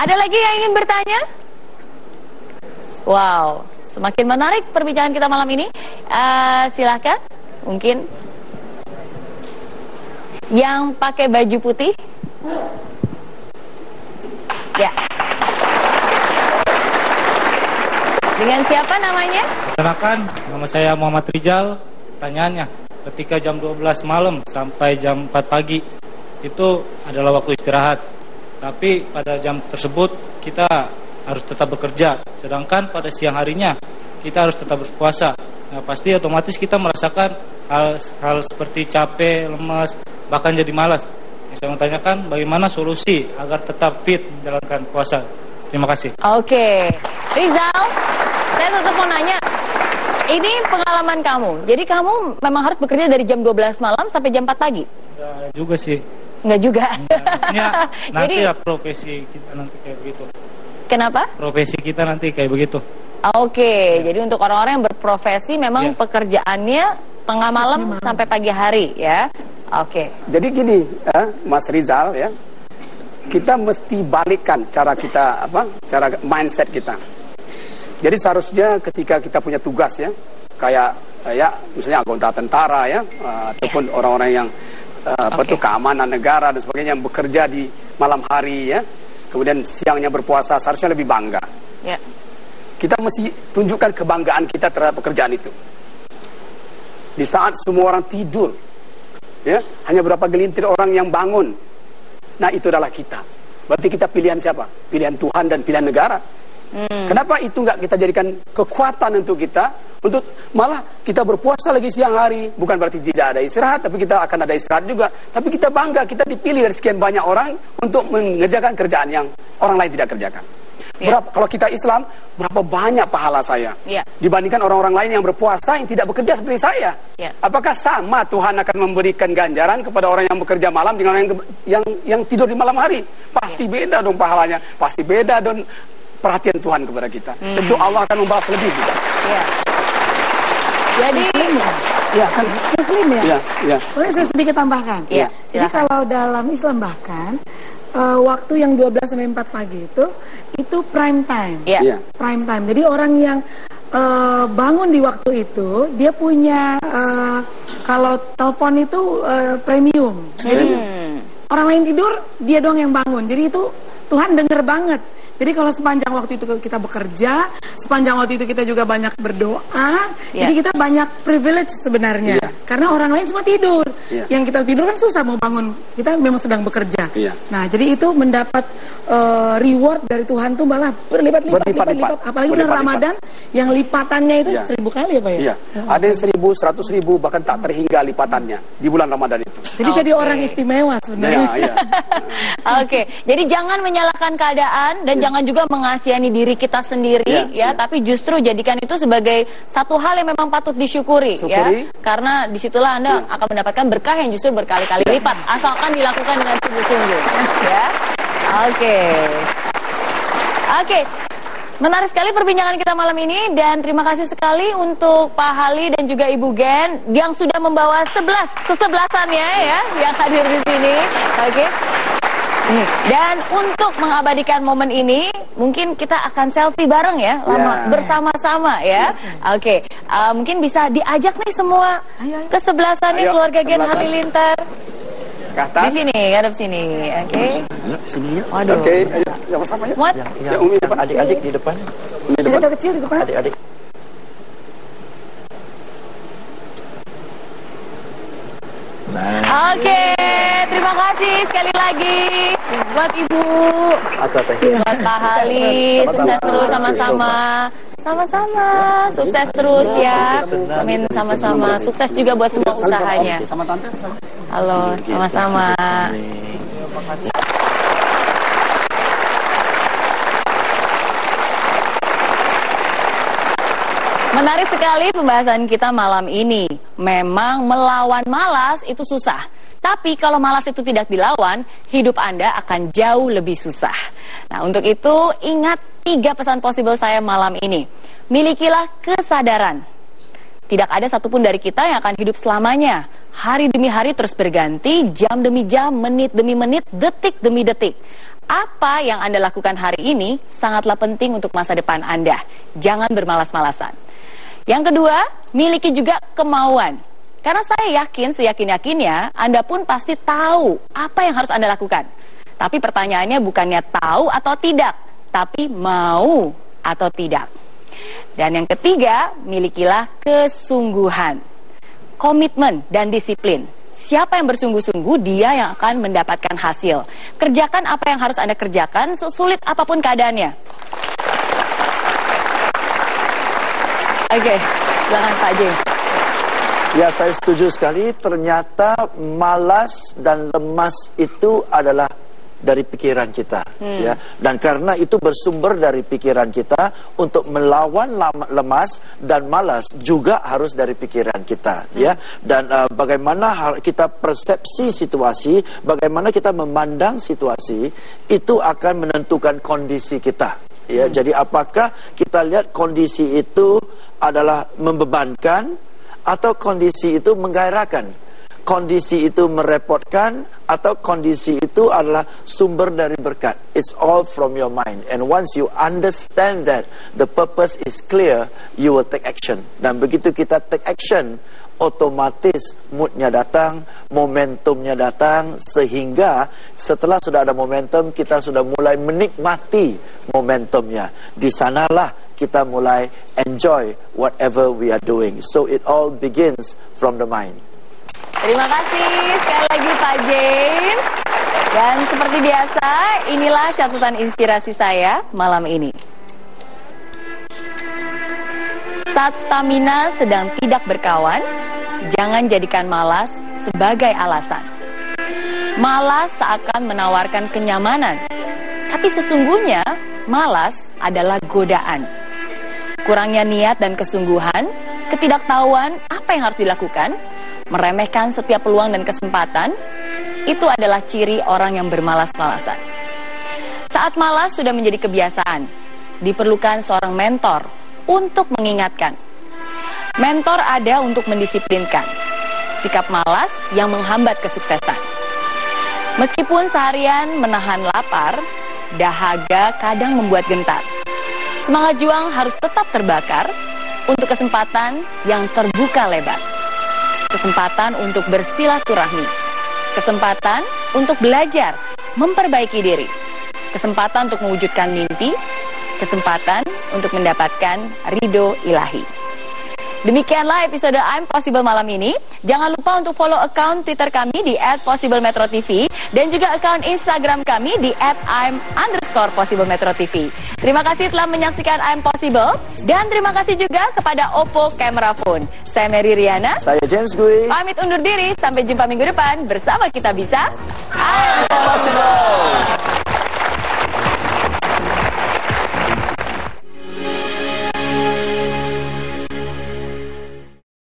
Ada lagi yang ingin bertanya? Wow, semakin menarik perbincangan kita malam ini. Silahkan, mungkin yang pakai baju putih. Ya. Dengan siapa namanya? Perkenalkan, nama saya Muhammad Rizal. Pertanyaannya, ketika jam 12 malam sampai jam 4 pagi itu adalah waktu istirahat. Tapi pada jam tersebut kita harus tetap bekerja. Sedangkan pada siang harinya kita harus tetap berpuasa. Nah, pasti otomatis kita merasakan hal seperti capek, lemas, bahkan jadi malas. Saya mau tanyakan bagaimana solusi agar tetap fit menjalankan puasa. Terima kasih. Oke, Rizal, saya tetap mau nanya. Ini pengalaman kamu. Jadi kamu memang harus bekerja dari jam 12 malam sampai jam 4 pagi? Enggak juga sih. Enggak juga. Maksudnya nanti Jadi, ya profesi kita nanti kayak begitu. Kenapa? Profesi kita nanti kayak begitu. Oke, jadi untuk orang-orang yang berprofesi memang pekerjaannya tengah malam sampai pagi hari ya. Oke. Jadi gini, Mas Rizal ya, kita mesti balikkan cara kita cara mindset kita. Jadi seharusnya ketika kita punya tugas ya, kayak misalnya anggota tentara ya, ataupun orang-orang yang keamanan negara dan sebagainya yang bekerja di malam hari ya, kemudian siangnya berpuasa, seharusnya lebih bangga. Ya. Kita mesti tunjukkan kebanggaan kita terhadap pekerjaan itu. Di saat semua orang tidur, ya, hanya berapa gelintir orang yang bangun. Nah, itu adalah kita. Berarti kita pilihan siapa? Pilihan Tuhan dan pilihan negara. Kenapa itu nggak kita jadikan kekuatan untuk kita? Untuk malah kita berpuasa lagi siang hari. Bukan berarti tidak ada istirahat, tapi kita akan ada istirahat juga. Tapi kita bangga, kita dipilih dari sekian banyak orang untuk mengerjakan kerjaan yang orang lain tidak kerjakan. Kalau kita Islam, berapa banyak pahala saya dibandingkan orang-orang lain yang berpuasa yang tidak bekerja seperti saya. Apakah sama Tuhan akan memberikan ganjaran kepada orang yang bekerja malam dengan orang yang tidur di malam hari? Pasti beda dong pahalanya. Pasti beda dong perhatian Tuhan kepada kita. Tentu Allah akan membalas lebih juga. Jadi Muslim ya? Boleh saya sedikit tambahkan? Jadi silakan. kalau dalam Islam bahkan waktu yang 12 sampai 4 pagi itu prime time. Prime time. Jadi orang yang bangun di waktu itu dia punya kalau telepon itu premium. Jadi orang lain tidur, dia doang yang bangun. Jadi itu Tuhan denger banget. Jadi kalau sepanjang waktu itu kita bekerja, sepanjang waktu itu kita juga banyak berdoa, jadi kita banyak privilege sebenarnya. Karena orang lain semua tidur. Yang kita tidur kan susah mau bangun. Kita memang sedang bekerja. Nah, jadi itu mendapat reward dari Tuhan tuh malah berlipat-lipat. Apalagi bulan Ramadan yang lipatannya itu 1000 kali ya Pak ya? Ada yang 1000, 100.000, bahkan tak terhingga lipatannya di bulan Ramadan itu. Jadi jadi orang istimewa sebenarnya. Oke, jadi jangan menyalahkan keadaan dan jangan juga mengasihani diri kita sendiri tapi justru jadikan itu sebagai satu hal yang memang patut disyukuri ya. Karena disitulah Anda akan mendapatkan berkah yang justru berkali-kali lipat asalkan dilakukan dengan sungguh-sungguh ya. Oke. Menarik sekali perbincangan kita malam ini dan terima kasih sekali untuk Pak Hali dan juga Ibu Gen yang sudah membawa 11 kesebelasannya ya yang hadir di sini. Dan untuk mengabadikan momen ini, mungkin kita akan selfie bareng ya, bersama-sama ya. Mungkin bisa diajak nih semua kesebelasannya keluarga Gen Halilintar. Di sini, hadap sini, Sini ya. Waduh. Sama-sama ya. Adik-adik di depan. Adik kecil di depan. Adik-adik. Terima kasih sekali lagi buat Ibu, buat Pak Hali, sukses terus sama-sama. Sukses terus ya. Amin sama-sama. Sukses juga buat semua usahanya. Halo, sama-sama. Menarik sekali pembahasan kita malam ini. Memang melawan malas itu susah. Tapi kalau malas itu tidak dilawan, hidup Anda akan jauh lebih susah. Nah, untuk itu ingat 3 pesan possible saya malam ini. Milikilah kesadaran. Tidak ada satupun dari kita yang akan hidup selamanya. Hari demi hari terus berganti, jam demi jam, menit demi menit, detik demi detik. Apa yang Anda lakukan hari ini sangatlah penting untuk masa depan Anda. Jangan bermalas-malasan. Yang kedua, miliki juga kemauan. Karena saya yakin, seyakin-yakinnya, Anda pun pasti tahu apa yang harus Anda lakukan. Tapi pertanyaannya bukannya tahu atau tidak, tapi mau atau tidak. Dan yang ketiga, milikilah kesungguhan, komitmen, dan disiplin. Siapa yang bersungguh-sungguh, dia yang akan mendapatkan hasil. Kerjakan apa yang harus Anda kerjakan, sesulit apapun keadaannya. Oke, silakan Pak James. Ya, saya setuju sekali. Ternyata malas dan lemas itu adalah dari pikiran kita, ya. Dan karena itu bersumber dari pikiran kita, untuk melawan lemas dan malas juga harus dari pikiran kita, ya. Dan bagaimana kita persepsi situasi, bagaimana kita memandang situasi, itu akan menentukan kondisi kita, ya. Jadi apakah kita lihat kondisi itu adalah membebankan atau kondisi itu menggairahkan? Kondisi itu merepotkan atau kondisi itu adalah sumber dari berkat. It's all from your mind. And once you understand that the purpose is clear, you will take action. Dan begitu kita take action, otomatis moodnya datang, momentumnya datang, sehingga setelah sudah ada momentum, kita sudah mulai menikmati momentumnya. Di sanalah kita mulai enjoy whatever we are doing. So it all begins from the mind. Terima kasih sekali lagi Pak James. Dan seperti biasa, inilah catatan inspirasi saya malam ini. Saat stamina sedang tidak berkawan, jangan jadikan malas sebagai alasan. Malas seakan menawarkan kenyamanan, tapi sesungguhnya malas adalah godaan. Kurangnya niat dan kesungguhan, ketidaktahuan apa yang harus dilakukan, meremehkan setiap peluang dan kesempatan, itu adalah ciri orang yang bermalas-malasan. Saat malas sudah menjadi kebiasaan, diperlukan seorang mentor untuk mengingatkan. Mentor ada untuk mendisiplinkan sikap malas yang menghambat kesuksesan. Meskipun seharian menahan lapar, dahaga kadang membuat gentar. Semangat juang harus tetap terbakar untuk kesempatan yang terbuka lebar. Kesempatan untuk bersilaturahmi, kesempatan untuk belajar, memperbaiki diri, kesempatan untuk mewujudkan mimpi, kesempatan untuk mendapatkan ridho ilahi. Demikianlah episode I'm Possible malam ini. Jangan lupa untuk follow account Twitter kami di @possiblemetrotv dan juga account Instagram kami di @I'm_possiblemetrotv. Terima kasih telah menyaksikan I'm Possible dan terima kasih juga kepada Oppo Camera Phone. Saya Mary Riana. Saya James Gui. Pamit undur diri. Sampai jumpa minggu depan bersama Kita Bisa I'm Possible.